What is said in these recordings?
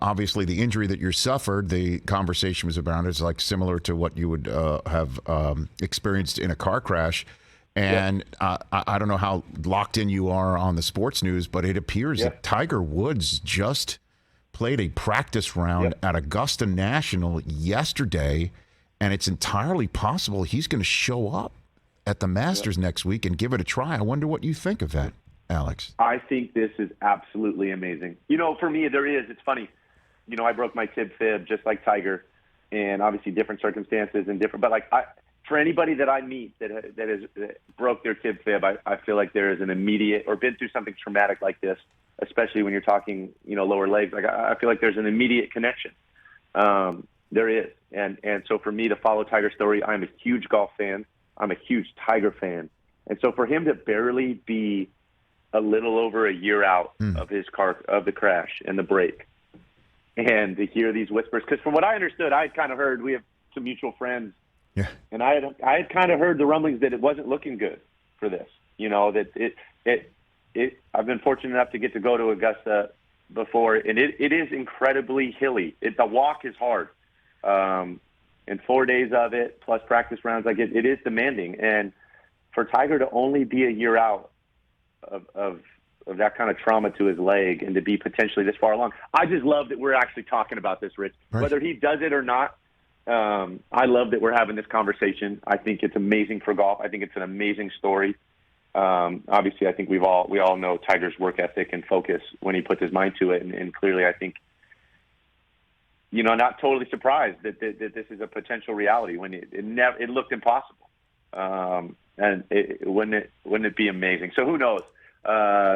obviously the injury that you suffered, the conversation was about is like similar to what you would have experienced in a car crash. And I don't know how locked in you are on the sports news, but it appears that Tiger Woods just played a practice round at Augusta National yesterday, and it's entirely possible he's going to show up at the Masters next week and give it a try. I wonder what you think of that, Alex. I think this is absolutely amazing. For me, it's funny. I broke my tib fib just like Tiger, and obviously different circumstances and different, but for anybody that I meet that broke their tib fib, I feel like there is an immediate, or been through something traumatic like this, especially when you're talking, lower legs. I feel like there's an immediate connection. There is. And so for me to follow Tiger's story, I'm a huge golf fan. I'm a huge Tiger fan. And so for him to barely be a little over a year out of the crash and the break, and to hear these whispers, because from what I understood, I had kind of heard, we have some mutual friends, and I had kind of heard the rumblings that it wasn't looking good for this. I've been fortunate enough to get to go to Augusta before, and it is incredibly hilly. The walk is hard, and 4 days of it plus practice rounds, it is demanding. And for Tiger to only be a year out of that kind of trauma to his leg, and to be potentially this far along, I just love that we're actually talking about this, Rich. Right. Whether he does it or not, I love that we're having this conversation. I think it's amazing for golf. I think it's an amazing story. Obviously, I think we all know Tiger's work ethic and focus when he puts his mind to it, and clearly, I think, not totally surprised that this is a potential reality when it looked impossible, and wouldn't it be amazing? So who knows?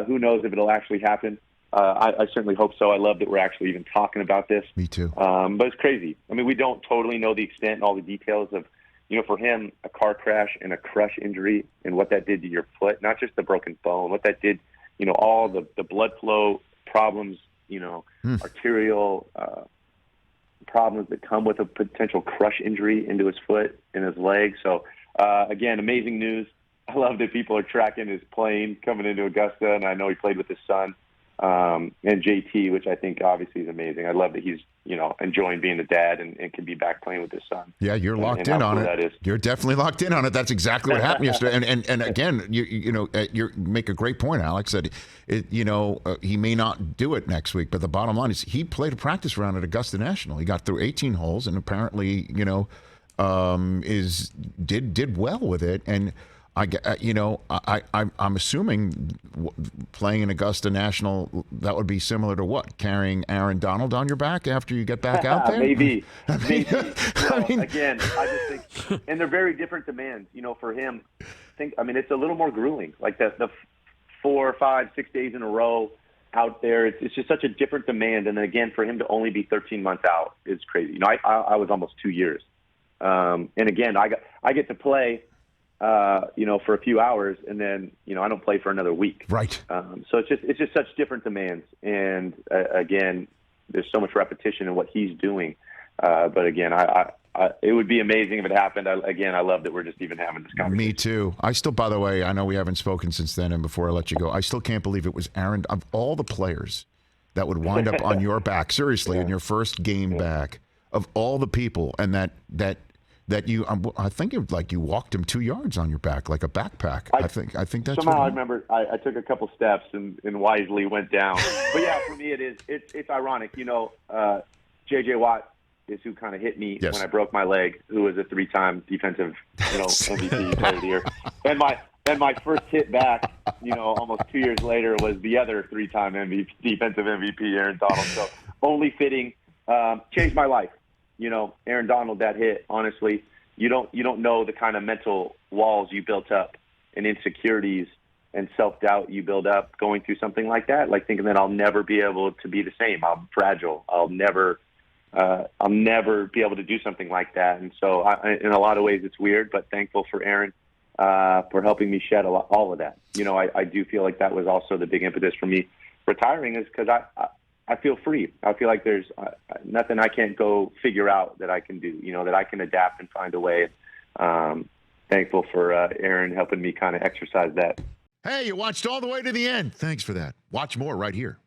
Who knows if it'll actually happen? I certainly hope so. I love that we're actually even talking about this. Me too. But it's crazy. I mean, we don't totally know the extent and all the details of, for him, a car crash and a crush injury and what that did to your foot, not just the broken bone, what that did, all the blood flow problems, arterial problems that come with a potential crush injury into his foot and his leg. So, again, amazing news. I love that people are tracking his plane coming into Augusta, and I know he played with his son, and JT, which I think obviously is amazing. I love that he's, enjoying being a dad and can be back playing with his son. Yeah, you're locked in on it. That is. You're definitely locked in on it. That's exactly what happened yesterday. And again, you make a great point, Alex, that he may not do it next week, but the bottom line is he played a practice round at Augusta National. He got through 18 holes and apparently, did well with it. And I'm assuming playing in Augusta National, that would be similar to what? Carrying Aaron Donald on your back after you get back out there? Maybe. Again, I just think, and they're very different demands. For him, it's a little more grueling. Like the 4, 5, 6 days in a row out there, it's just such a different demand. And then again, for him to only be 13 months out is crazy. I was almost 2 years. And again, I get to play, for a few hours, and then, I don't play for another week. Right. So it's just such different demands. And again, there's so much repetition in what he's doing. But again, it would be amazing if it happened. I love that we're just even having this conversation. Me too. I still, by the way, I know we haven't spoken since then, and before I let you go, I still can't believe it was Aaron. Of all the players that would wind up on your back, seriously, in your first game back, of all the people, and that you, I think it like you walked him 2 yards on your back like a backpack. I think that's somehow I remember I took a couple steps and wisely went down. But yeah, for me it's ironic. J.J. Watt is who kind of hit me when I broke my leg, who was a 3-time defensive MVP player of the year, and my first hit back, almost 2 years later, was the other 3-time defensive MVP, Aaron Donald. So only fitting, changed my life. Aaron Donald, that hit, honestly, you don't know the kind of mental walls you built up and insecurities and self-doubt you build up going through something like that, like thinking that I'll never be able to be the same. I'm fragile. I'll never be able to do something like that. And so in a lot of ways it's weird, but thankful for Aaron for helping me shed all of that. I do feel like that was also the big impetus for me retiring, is because I feel free. I feel like there's nothing I can't go figure out that I can do, that I can adapt and find a way. Thankful for Aaron helping me kind of exercise that. Hey, you watched all the way to the end. Thanks for that. Watch more right here.